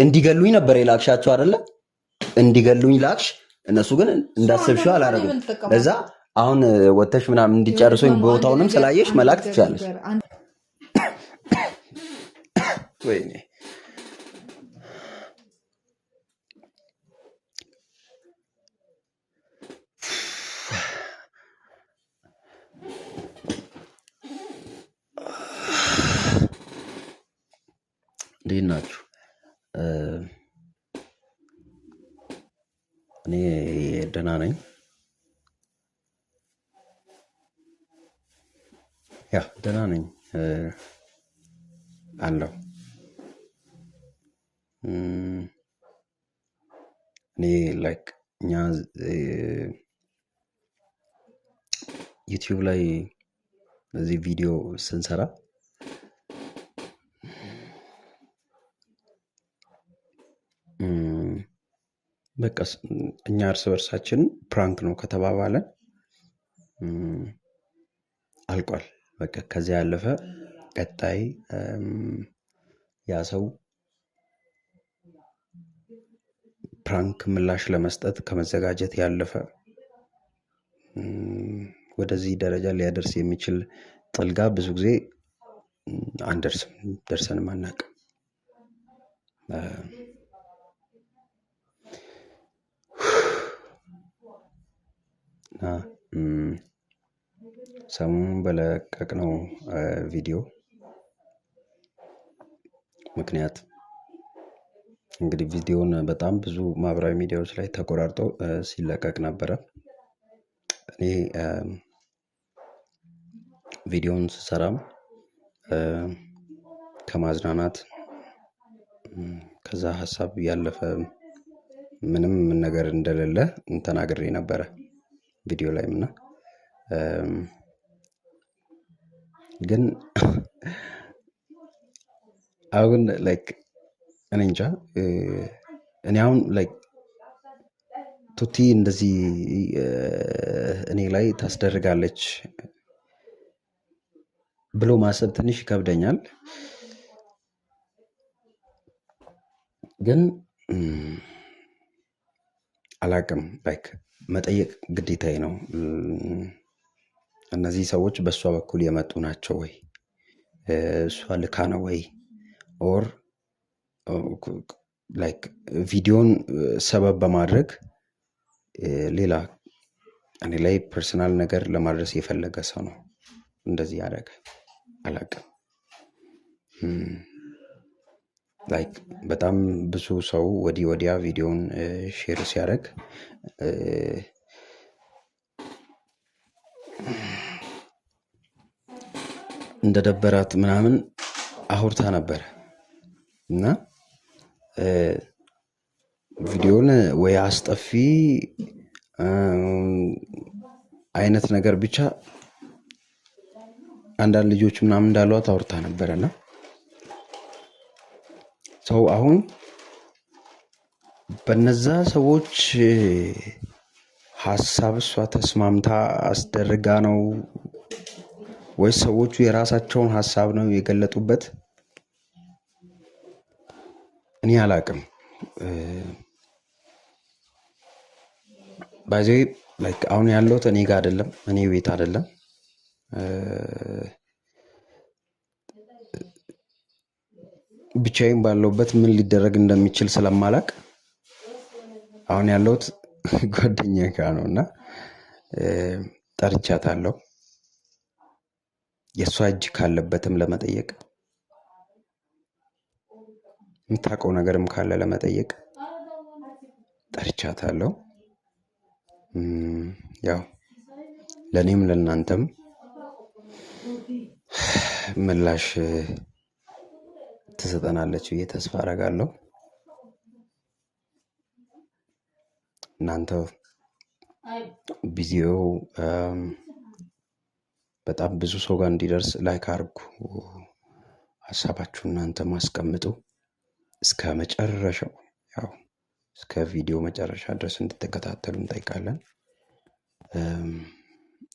እንዲገሉኝ ነበር የላክሻቸው አይደለ? እንዲገሉኝ ላክሽ። እነሱ ግን እንዳሰብሽው አላረጉም። ለዛ አሁን ወተሽ ምናምን እንዲጨርሱኝ ቦታውንም ስላየሽ መላክ ትችላለሽ። ወይኔ እንዴት ናችሁ? እኔ ደህና ነኝ። ደህና ነኝ አለሁ። እኔ ላይክ እኛ ዩቲዩብ ላይ እዚህ ቪዲዮ ስንሰራ በቃ እኛ እርስ በርሳችን ፕራንክ ነው ከተባባለን አልቋል። በቃ ከዚያ ያለፈ ቀጣይ ያ ሰው ፕራንክ ምላሽ ለመስጠት ከመዘጋጀት ያለፈ ወደዚህ ደረጃ ሊያደርስ የሚችል ጥልጋ ብዙ ጊዜ አንደርስም፣ ደርሰንም አናውቅም። ሰሞኑን በለቀቅነው ቪዲዮ ምክንያት እንግዲህ ቪዲዮን በጣም ብዙ ማህበራዊ ሚዲያዎች ላይ ተቆራርጦ ሲለቀቅ ነበረ። እኔ ቪዲዮን ስሰራም ከማዝናናት ከዛ ሀሳብ ያለፈ ምንም ነገር እንደሌለ ተናግሬ ነበረ ቪዲዮ ላይም እና ግን አሁን ላይክ እኔ እንጃ እኔ አሁን ላይክ ቱቲ እንደዚህ እኔ ላይ ታስደርጋለች ብሎ ማሰብ ትንሽ ይከብደኛል። ግን አላቅም ላይክ መጠየቅ ግዴታዬ ነው። እነዚህ ሰዎች በእሷ በኩል የመጡ ናቸው ወይ? እሷ ልካ ነው ወይ? ኦር ላይክ ቪዲዮን ሰበብ በማድረግ ሌላ እኔ ላይ ፐርሰናል ነገር ለማድረስ የፈለገ ሰው ነው እንደዚህ ያደረገ? አላቅም። ላይክ በጣም ብዙ ሰው ወዲያ ቪዲዮን ሼር ሲያደርግ እንደደበራት ምናምን አውርታ ነበር እና ቪዲዮን ወይ አስጠፊ አይነት ነገር ብቻ አንዳንድ ልጆች ምናምን እንዳሏት አውርታ ነበርና ሰው አሁን በነዛ ሰዎች ሀሳብ እሷ ተስማምታ አስደርጋ ነው ወይስ ሰዎቹ የራሳቸውን ሀሳብ ነው የገለጡበት? እኔ አላቅም። ባይዘ ላይክ አሁን ያለሁት እኔ ጋር አይደለም፣ እኔ ቤት አይደለም። ብቻዬን ባለሁበት ምን ሊደረግ እንደሚችል ስለማላቅ አሁን ያለሁት ጓደኛዬ ጋር ነው እና ጠርቻታለሁ። የእሷ እጅ ካለበትም ለመጠየቅ የምታውቀው ነገርም ካለ ለመጠየቅ ጠርቻታለሁ። ያው ለእኔም ለእናንተም ምላሽ ትሰጠናለች ብዬ ተስፋ አደርጋለሁ። እናንተ ቪዲዮ በጣም ብዙ ሰው ጋር እንዲደርስ ላይክ አድርጉ። ሀሳባችሁ እናንተ ማስቀምጡ እስከ መጨረሻው ያው እስከ ቪዲዮ መጨረሻ ድረስ እንድትከታተሉ እንጠይቃለን።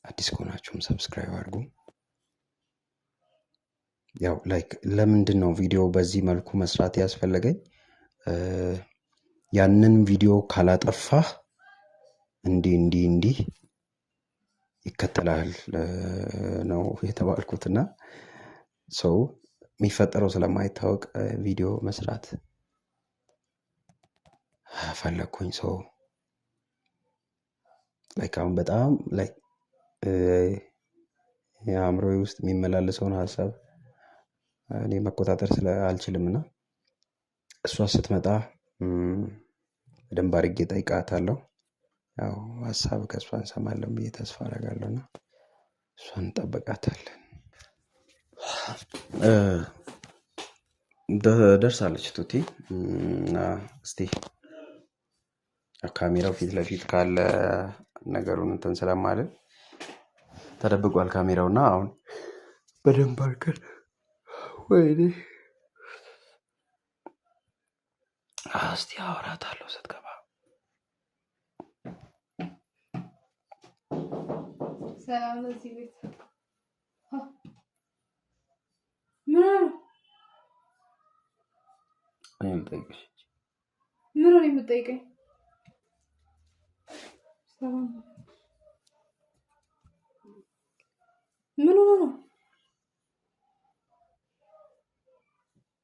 አዲስ ከሆናችሁም ሰብስክራይብ አድርጉ። ያው ላይክ ለምንድን ነው ቪዲዮ በዚህ መልኩ መስራት ያስፈለገኝ? ያንን ቪዲዮ ካላጠፋህ እንዲህ ይከተላል ነው የተባልኩትና ሰው የሚፈጠረው ስለማይታወቅ ቪዲዮ መስራት ፈለግኩኝ። ሰው ላይክ አሁን በጣም ላይክ የአእምሮዬ ውስጥ የሚመላለሰውን ሀሳብ እኔ መቆጣጠር አልችልምና እሷ ስትመጣ በደንብ አድርጌ እጠይቃታለሁ። ያው ሀሳብ ከእሷ እንሰማለን ብዬ ተስፋ አደርጋለሁና እሷን እንጠብቃታለን። ደርሳለች ቱቲ እና እስቲ ካሜራው ፊት ለፊት ካለ ነገሩን እንትን ስለማልን ተደብቋል ካሜራውና አሁን በደንብ አድርገን ወይኔ እስቲ አወራታለሁ ስትገባ። ሰላም ለዚህ ቤት ምን ልጠይቅሽ? ምን ነው የምትጠይቀኝ? ሰላም ምን ሆነ ነው?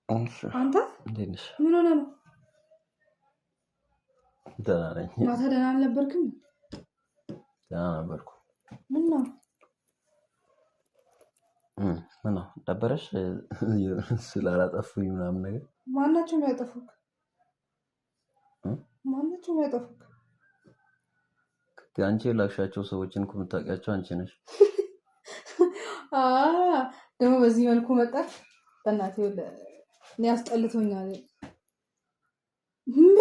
አንተ እንዴት ነሽ? ምን ሆነ ነው? ደህና ነኝ። ማታ ደህና አልነበርክም? ደህና ነበርኩ። ምን ነው ደበረሽ? ስላላጠፉኝ ምናምን ነገር። ማናቸው የሚያጠፉክ? ማናቸው የሚያጠፉክ? አንቺ የላክሻቸው ሰዎችን እኮ የምታውቂያቸው አንቺ ነሽ። ደግሞ በዚህ መልኩ መጣት በእናትህ እኔ አስጠልቶኛል።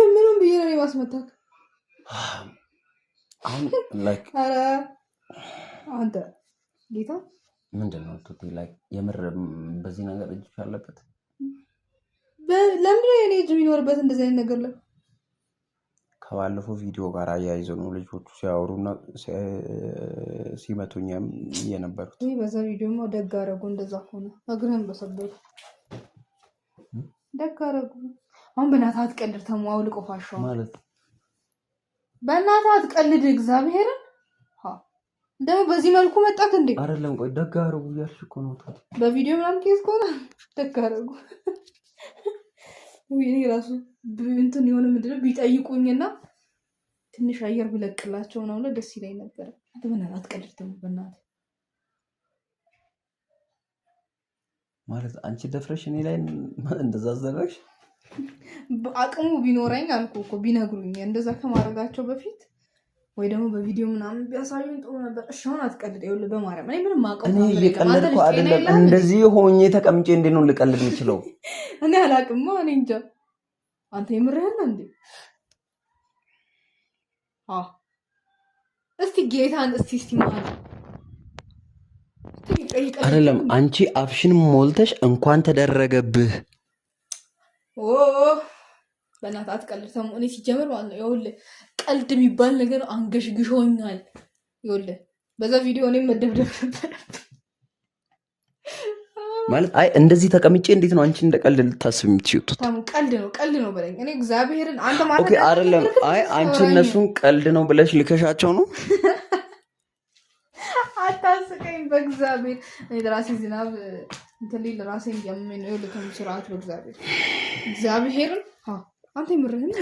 ምንም ብዬ ነው የማስመታክ? አሁን ላይክ ኧረ አንተ ጌታ ምንድን ነው ቱቲ ላይክ የምር በዚህ ነገር እጅሽ አለበት? ለምንድን ነው የኔ እጅ የሚኖርበት እንደዚህ አይነት ነገር ላይ? ከባለፈው ቪዲዮ ጋር አያይዞ ነው ልጆቹ ሲያወሩና ሲመቱኝም የነበሩት። በዛ ቪዲዮማ ደግ አደረጉ። እንደዛ ሆነ እግርህን በሰበሩ ደግ አደረጉ። አሁን በእናትህ አትቀልድ። ተሙ አውልቆ ፋሻው ማለት በእናትህ አትቀልድ። እግዚአብሔርን ደግሞ በዚህ መልኩ መጣክ እንዴ? አይደለም ቆይ ደግ አደረጉ እያልሽ እኮ ነው። በቪዲዮ ምናምን ኬዝ ከሆነ ደግ አደረጉ። እኔ ራሱ እንትን የሆነ ምንድነው ቢጠይቁኝና ትንሽ አየር ብለቅላቸው ነው ደስ ይለኝ ነበር። አንተ በእናትህ አትቀልድ ተሙ በእናትህ። ማለት አንቺ ደፍረሽ እኔ ላይ እንደዛ አዘረግሽ? አቅሙ ቢኖረኝ አልኩ እኮ ቢነግሩኝ እንደዛ ከማድረጋቸው በፊት ወይ ደግሞ በቪዲዮ ምናምን ቢያሳዩኝ ጥሩ ነበር። እሺ አሁን አትቀልድ። ይኸውልህ በማርያም እኔ ምንም አውቀው እኔ እየቀለድኩ አይደለም። እንደዚህ ሆኜ ተቀምጬ እንዴት ነው ልቀልድ የምችለው? እኔ አላውቅም። እኔ እንጃ። አንተ የምርህን ነው እንዴ? እስቲ ጌታን እስቲ ማለት አይደለም። አንቺ አፍሽን ሞልተሽ እንኳን ተደረገብህ። በእናትህ አትቀልድ ተሙ። እኔ ሲጀምር ማለት ነው ይኸውልህ ቀልድ የሚባል ነገር አንገሽግሾኛል። ይኸውልህ በዛ ቪዲዮ እኔም መደብደብ ነበር ማለት አይ እንደዚህ ተቀምጬ እንዴት ነው አንቺ እንደ ቀልድ ልታስብ የምትችሉት? ተሙ ቀልድ ነው በለኝ። እኔ እግዚአብሔርን አንተ ማለት ኦኬ አይደለም። አይ አንቺ እነሱን ቀልድ ነው ብለሽ ልከሻቸው ነው? አታስቀኝ በእግዚአብሔር። እኔ ራሴ ዝናብ እንትን ሊል ራሴን ያመኝ ነው። ይኸውልህ ተሙ ስርዓት በእግዚአብሔር እግዚአብሔርን አንተ የምርህን ነው?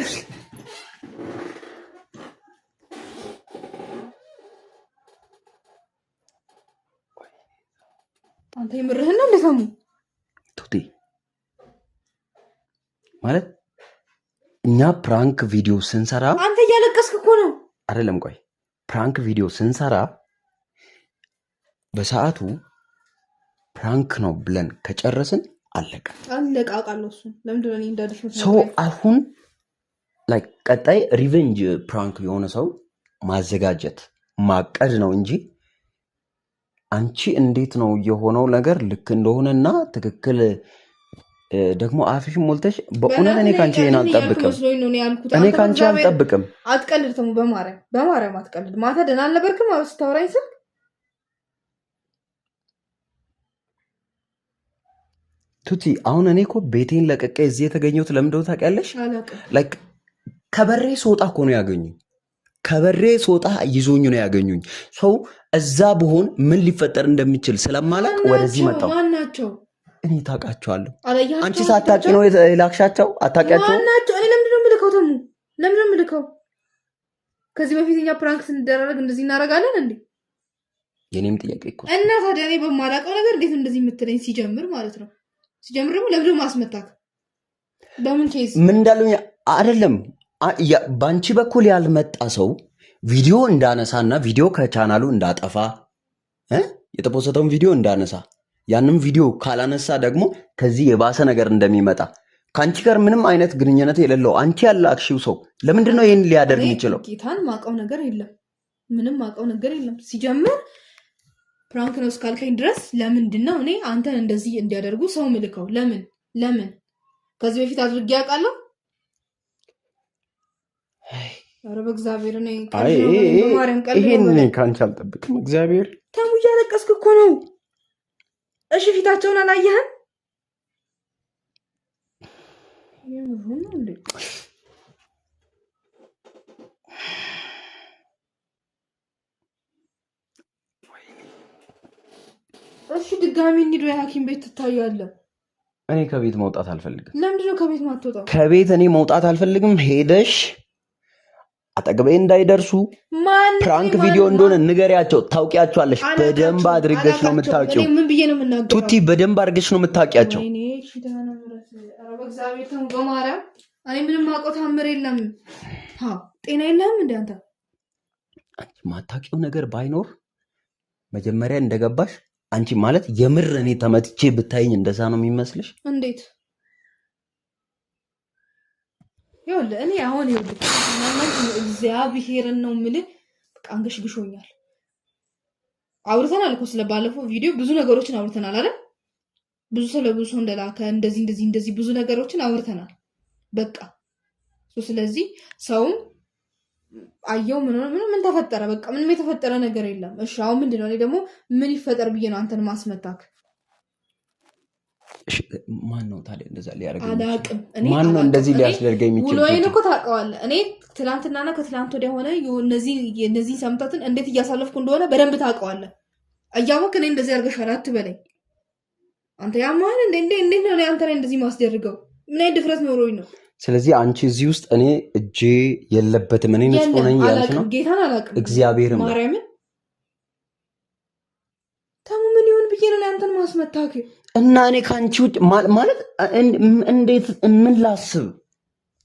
አንተ የምርህን ነው? ለሰሙ ቱቲ ማለት እኛ ፕራንክ ቪዲዮ ስንሰራ አንተ እያለቀስክ እኮ ነው። አይደለም ቆይ ፕራንክ ቪዲዮ ስንሰራ በሰዓቱ ፕራንክ ነው ብለን ከጨረስን አለቀ። አውቃለሁ እሱን። ለምንድን ነው እኔ እንዳልሽ ሰው አሁን ላይክ ቀጣይ ሪቨንጅ ፕራንክ የሆነ ሰው ማዘጋጀት ማቀድ ነው እንጂ አንቺ እንዴት ነው የሆነው ነገር ልክ እንደሆነና ትክክል ደግሞ አፍሽን ሞልተሽ በእውነት እኔ ካንቺ አልጠብቅም። እኔ ካንቺ አልጠብቅም። አትቀልድ ተሙ በማርያም አትቀልድ። ማታ ደህና አልነበርክም ስታወራኝ ስልክ ቱቲ አሁን እኔ እኮ ቤቴን ለቀቀ እዚህ የተገኘሁት ለምንድነው ታውቂያለሽ? ላይክ ከበሬ ስወጣ እኮ ነው ያገኙኝ። ከበሬ ስወጣ ይዞኝ ነው ያገኙኝ። ሰው እዛ ብሆን ምን ሊፈጠር እንደሚችል ስለማላቅ ወደዚህ መጣሁ። ማናቸው? እኔ ታውቃቸዋለሁ። አንቺ ሳታውቂ ነው የላክሻቸው? አታውቂያቸው? ማናቸው? እኔ ለምንድን ነው የምልከው? ተሙ ለምንድን ነው የምልከው? ከዚህ በፊት እኛ ፕራንክ ስንደራረግ እንደዚህ እናደርጋለን እንዴ? የኔም ጥያቄ እኮ እና ታዲያ እኔ በማላውቀው ነገር እንዴት እንደዚህ የምትለኝ? ሲጀምር ማለት ነው ሲጀምር ደግሞ ለምንድን ነው ማስመታት? በምን ኬዝ ምን እንዳሉኝ አይደለም። በአንቺ በኩል ያልመጣ ሰው ቪዲዮ እንዳነሳና ቪዲዮ ከቻናሉ እንዳጠፋ የተፖሰተውን ቪዲዮ እንዳነሳ ያንም ቪዲዮ ካላነሳ ደግሞ ከዚህ የባሰ ነገር እንደሚመጣ ከአንቺ ጋር ምንም አይነት ግንኙነት የሌለው አንቺ ያላክሽው ሰው ለምንድን ነው ይህን ሊያደርግ የሚችለው? ጌታን ማውቀው ነገር የለም። ምንም ማውቀው ነገር የለም። ሲጀምር ፕራንክ ነው እስካልከኝ ድረስ ለምንድን ነው እኔ አንተን እንደዚህ እንዲያደርጉ ሰው ምልከው? ለምን ከዚህ በፊት አድርጌ ያውቃለሁ? ኧረ በእግዚአብሔር ይሄን ከአንቺ አልጠብቅም። እግዚአብሔር ተሙ እያለቀስክ እኮ ነው። እሺ ፊታቸውን አላየህም? እሺ ድጋሚ እንሂድ ወይ ሐኪም ቤት ትታያለህ። እኔ ከቤት መውጣት አልፈልግም። ለምንድነው ከቤት ማትወጣው? ከቤት እኔ መውጣት አልፈልግም። ሄደሽ አጠገቤ እንዳይደርሱ ፕራንክ ቪዲዮ እንደሆነ ንገሪያቸው። ታውቂያቸዋለሽ። በደንብ አድርገሽ ነው የምታውቂው። ምን ብዬ ነው የምናገረው? ቱቲ በደንብ አድርገሽ ነው የምታውቂያቸው። በማርያም እኔ ምንም አውቀው ታምር የለም። ጤና የለህም እንደ አንተ። ማታውቂው ነገር ባይኖር መጀመሪያ እንደገባሽ አንቺ ማለት የምር እኔ ተመትቼ ብታይኝ እንደዛ ነው የሚመስልሽ? እንዴት ይኸውልህ እኔ አሁን እግዚአብሔርን ነው የምልህ። በቃ አንገሽግሾኛል። አውርተናል እኮ ስለባለፈው ቪዲዮ ብዙ ነገሮችን አውርተናል አይደል? ብዙ ሰው እንደላከ እንደዚህ ብዙ ነገሮችን አውርተናል። በቃ ስለዚህ ሰውም አየው ምን ተፈጠረ? በቃ ምንም የተፈጠረ ነገር የለም። እሺ አሁን ምንድነው? እኔ ደግሞ ምን ይፈጠር ብዬ ነው አንተን ማስመታክ? ማን ነው ታዲያ እንደዛ ሊያደርገኝ? አላውቅም። ማን ነው እንደዚህ ሊያስደርገኝ የሚችል? ውሎዬን እኮ ታውቀዋለህ። እኔ ትናንትናና ከትላንት ወዲያ ሆነ እነዚህ ሰምታትን እንዴት እያሳለፍኩ እንደሆነ በደንብ ታውቀዋለህ። እያወቅህ እኔ እንደዚህ አድርገሻል አትበለኝ። አንተ ያማህን እንዴት ነው አንተ ላይ እንደዚህ ማስደርገው? ምን አይነት ድፍረት ኖሮኝ ነው? ስለዚህ አንቺ እዚህ ውስጥ እኔ እጄ የለበትም እኔ ንጹህ ነኝ ያልሽ ነው? ጌታን አላውቅም። እግዚአብሔርም ማርያምን ተሙ ምን ይሁን ብዬ ነው አንተን ማስመታክ? እና እኔ ከአንቺ ውጭ ማለት እንዴት ምን ላስብ?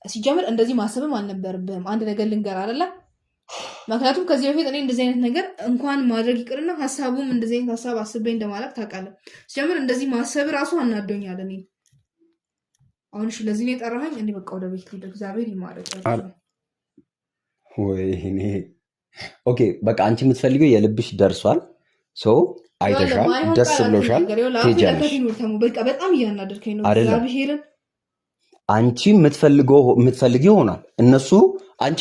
ሲጀምር እንደዚህ ማሰብም አልነበረብህም። አንድ ነገር ልንገር አይደለ? ምክንያቱም ከዚህ በፊት እኔ እንደዚህ አይነት ነገር እንኳን ማድረግ ይቅርና ሀሳቡም እንደዚህ አይነት ሀሳብ አስቤ እንደማለት ታውቃለህ። ሲጀምር እንደዚህ ማሰብ ራሱ አናዶኛል። እኔ አሁን እሺ ለዚህ ነው የጠራኸኝ? እኔ በቃ ወደ ቤት ልሂድ። እግዚአብሔር ይማረክ። ወይኔ ኦኬ በቃ አንቺ የምትፈልገው የልብሽ ደርሷል። ሶ አይተሻል፣ ደስ ብሎሻል፣ ትሄጃለሽ። በቃ በጣም እያናደርከኝ ነው። እግዚአብሔርን አንቺ የምትፈልጊው ይሆናል። እነሱ አንቺ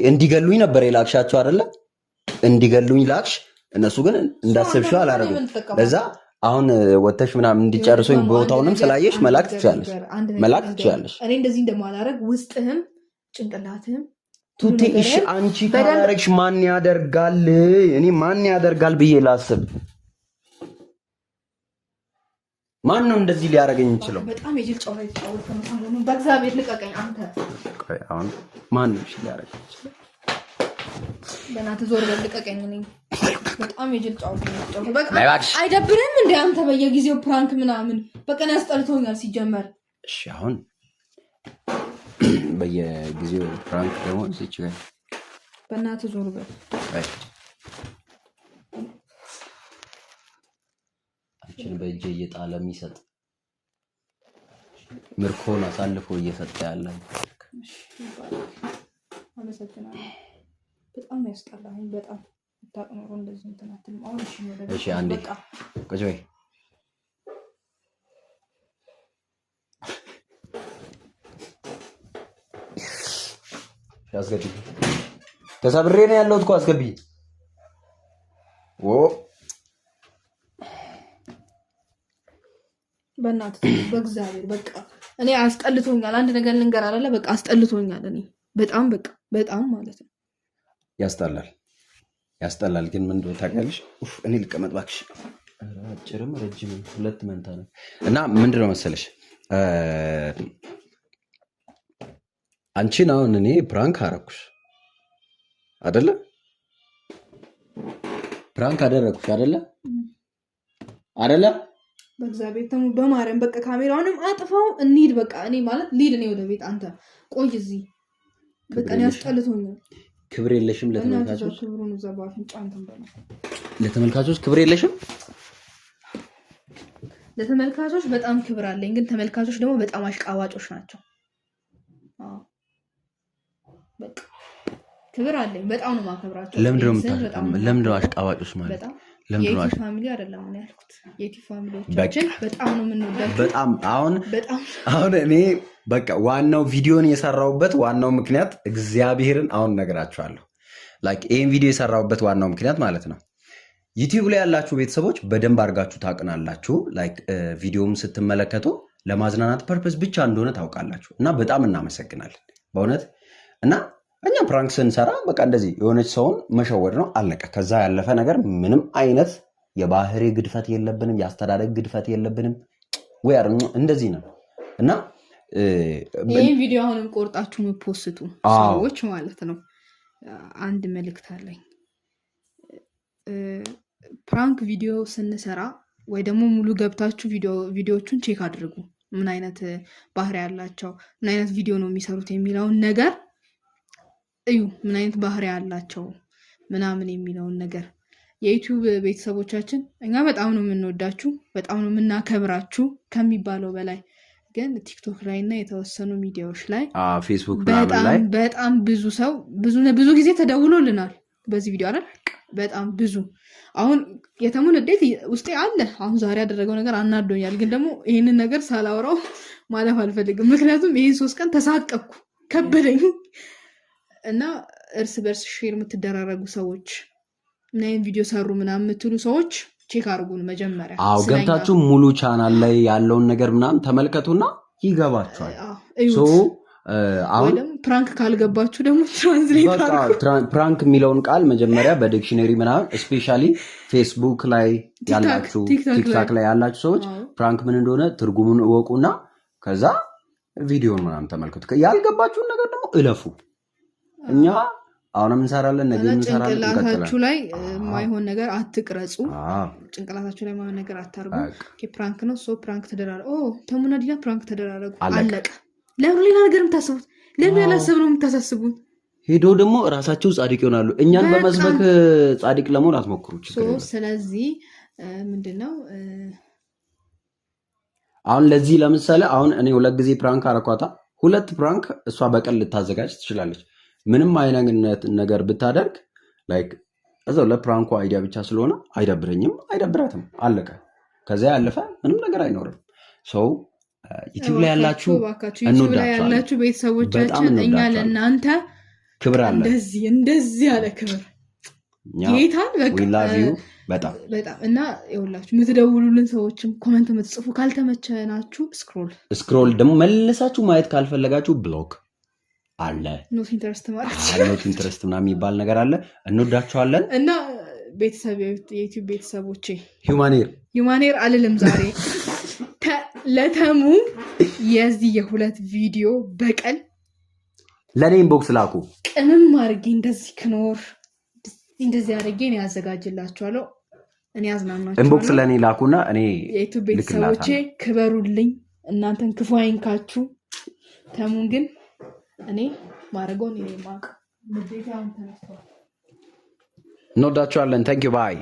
እንዲገሉኝ ነበር የላክሻቸው አይደለ? እንዲገሉኝ ላክሽ። እነሱ ግን እንዳሰብሽው አላደረጉም። ለዛ አሁን ወተሽ ምናምን እንዲጨርሱኝ ቦታውንም ስላየሽ መላክ ትችላለሽ። እኔ እንደዚህ እንደማላረግ ውስጥህም ጭንቅላትህም ቱቲ እሺ፣ አንቺ ካላረግሽ ማን ያደርጋል? እኔ ማን ያደርጋል ብዬ ላስብ። ማን ነው እንደዚህ ሊያደርገኝ የሚችለው? በጣም የጅል ጨዋታ የተጫወተ ነው። በእግዚአብሔር ልቀቀኝ አንተ። አሁን ማን ነው ሊያደርገኝ የሚችለው? በእናትህ ዞር በል ልቀቀኝ። እኔ በጣም የጅል ጨዋታ ነው። በቃ አይደብርም እንደ አንተ በየጊዜው ፕራንክ ምናምን በቀን ያስጠልቶኛል ሲጀመር። እሺ አሁን በየጊዜው ፕራንክ ደግሞ እዚች ጋር በእናትህ ዞር በል። አንቺን በእጄ እየጣለ የሚሰጥ ምርኮን አሳልፎ እየሰጠ ያለ አመሰግናለሁ። በጣም ያስጠላኝ። በጣም ታቅኖሮ እንደዚህ እንትን አትልም። አሁን እሺ ነው እሺ አንዴ ቁጭ በይ። አስገቢ። ተሰብሬ ነው ያለሁት እኮ አስገቢ። በእናትህ በእግዚአብሔር በቃ እኔ አስጠልቶኛል። አንድ ነገር ልንገር አለ በቃ አስጠልቶኛል። እኔ በጣም በቃ በጣም ማለት ነው ያስጠላል። ግን ምን እንደሆነ ታውቂያለሽ? እኔ ልቀመጥ እባክሽ። አጭርም ረጅም ሁለት መንታ ነው እና ምንድን ነው መሰለሽ አንቺን አሁን እኔ ፕራንክ አረኩሽ አይደለ? ፕራንክ አደረኩሽ አይደለ? በእግዚአብሔር ተሙ በማርያም በቃ ካሜራውንም አጥፋው እንሂድ። በቃ እኔ ማለት ሊድ እኔ ወደ ቤት አንተ ቆይ እዚህ በቃ እኔ አስጠልቶኛል። ክብር የለሽም ለተመልካቾች። ክብሩን ዘባፍን ጫንተን በለው ለተመልካቾች ክብር የለሽም። ለተመልካቾች በጣም ክብር አለኝ፣ ግን ተመልካቾች ደግሞ በጣም አሽቃባጮች ናቸው። በቃ ክብር አለኝ፣ በጣም ነው ማከብራቸው። ለምንድን ነው አሽቃባጮች ማለት? የዩቲዩብ ፋሚሊ አይደለም ነው ያልኩት። የዩቲዩብ ፋሚሊዎቻችን በጣም ነው የምንወዳቸው። በጣም አሁን እኔ በቃ ዋናው ቪዲዮን የሰራሁበት ዋናው ምክንያት እግዚአብሔርን አሁን ነገራችኋለሁ። ላይክ ይሄን ቪዲዮ የሰራሁበት ዋናው ምክንያት ማለት ነው ዩቲዩብ ላይ ያላችሁ ቤተሰቦች በደንብ አድርጋችሁ ታውቁናላችሁ። ላይክ ቪዲዮም ስትመለከቱ ለማዝናናት ፐርፐስ ብቻ እንደሆነ ታውቃላችሁ እና በጣም እናመሰግናለን በእውነት። እና እኛ ፕራንክ ስንሰራ በቃ እንደዚህ የሆነች ሰውን መሸወድ ነው አለቀ። ከዛ ያለፈ ነገር ምንም አይነት የባህሪ ግድፈት የለብንም፣ የአስተዳደግ ግድፈት የለብንም። ወይ እንደዚህ ነው እና ይህ ቪዲዮ አሁንም ቆርጣችሁ የምትፖስቱ ሰዎች ማለት ነው አንድ መልእክት አለኝ። ፕራንክ ቪዲዮ ስንሰራ ወይ ደግሞ ሙሉ ገብታችሁ ቪዲዮዎቹን ቼክ አድርጉ። ምን አይነት ባህሪ ያላቸው ምን አይነት ቪዲዮ ነው የሚሰሩት የሚለውን ነገር እዩ። ምን አይነት ባህሪ ያላቸው ምናምን የሚለውን ነገር የዩቲዩብ ቤተሰቦቻችን እኛ በጣም ነው የምንወዳችሁ፣ በጣም ነው የምናከብራችሁ ከሚባለው በላይ። ግን ቲክቶክ ላይ እና የተወሰኑ ሚዲያዎች ላይ ፌስቡክ በጣም ብዙ ሰው ብዙ ጊዜ ተደውሎልናል በዚህ ቪዲዮ አይደል? በጣም ብዙ አሁን የተሙን እንዴት ውስጤ አለ። አሁን ዛሬ ያደረገው ነገር አናዶኛል፣ ግን ደግሞ ይህንን ነገር ሳላወራው ማለፍ አልፈልግም። ምክንያቱም ይህን 3 ቀን ተሳቀቅኩ፣ ከበደኝ እና እርስ በርስ ሼር የምትደራረጉ ሰዎች ምን አይነት ቪዲዮ ሰሩ ምናምን የምትሉ ሰዎች ቼክ አድርጉን መጀመሪያ። ገብታችሁ ሙሉ ቻናል ላይ ያለውን ነገር ምናምን ተመልከቱና ይገባችኋል። አሁን ፕራንክ ካልገባችሁ ደግሞ ትራንስሌት ፕራንክ የሚለውን ቃል መጀመሪያ በዲክሽነሪ ምናምን ስፔሻሊ ፌስቡክ ላይ ያላችሁ ቲክታክ ላይ ያላችሁ ሰዎች ፕራንክ ምን እንደሆነ ትርጉሙን እወቁና ከዛ ቪዲዮን ምናምን ተመልከቱ። ያልገባችሁን ነገር ደግሞ እለፉ። እኛ አሁንም እንሰራለን፣ ነገ እንሰራለን። ጭንቅላታችሁ ላይ ማይሆን ነገር አትቅረጹ። ጭንቅላታችሁ ላይ ማይሆን ነገር አታርጉ። ፕራንክ ነው ፕራንክ ተደራረጉ። ተሙና ዲና ፕራንክ ተደራረጉ፣ አለቀ። ለምን ሌላ ነገር የምታስቡት? ለምን ያላሰብነው የምታሳስቡት? ሄዶ ደግሞ እራሳቸው ጻድቅ ይሆናሉ። እኛን በመስበክ ጻድቅ ለመሆን አትሞክሩ። ስለዚህ ምንድነው አሁን ለዚህ ለምሳሌ አሁን እኔ 2 ጊዜ ፕራንክ አረኳታ። 2 ፕራንክ እሷ በቀል ልታዘጋጅ ትችላለች። ምንም አይነት ነገር ብታደርግ ላይክ እዛው ለፕራንኩ አይዲያ ብቻ ስለሆነ አይደብረኝም፣ አይደብራትም፣ አለቀ። ከዛ ያለፈ ምንም ነገር አይኖርም። ሰው ዩቲዩብ ላይ ያላችሁ ቤተሰቦቻችን እኛ ለእናንተ ክብር አለ፣ እንደዚህ ያለ ክብር ጌታን በጣም እና ይኸውላችሁ የምትደውሉልን ሰዎችም ኮመንት የምትጽፉ ካልተመቸናችሁ ስክሮል ደግሞ መልሳችሁ ማየት ካልፈለጋችሁ ብሎክ አለ። ኖት ኢንተረስት ማለት ኖት ኢንተረስት ምናምን የሚባል ነገር አለ። እንወዳችኋለን እና ቤተሰብ የዩቲዩብ ቤተሰቦቼ ሂውማኔር አልልም ዛሬ ለተሙ የዚህ የ2 ቪዲዮ በቀል ለኔ ኢንቦክስ ላኩ። ቅምም አድርጌ እንደዚህ ክኖር እንደዚህ አድርጌ ነው ያዘጋጅላችኋለሁ። እኔ አዝናናችኋለሁ። ኢንቦክስ ለኔ ላኩና እኔ የዩቲዩብ ቤተሰቦቼ ክበሩልኝ። እናንተን ክፉ አይንካችሁ። ተሙን ግን እኔ ማረጎን እኔ ማቅ ምድሪያውን ተነስተው እንወዳችኋለን። ታንክ ዩ ባይ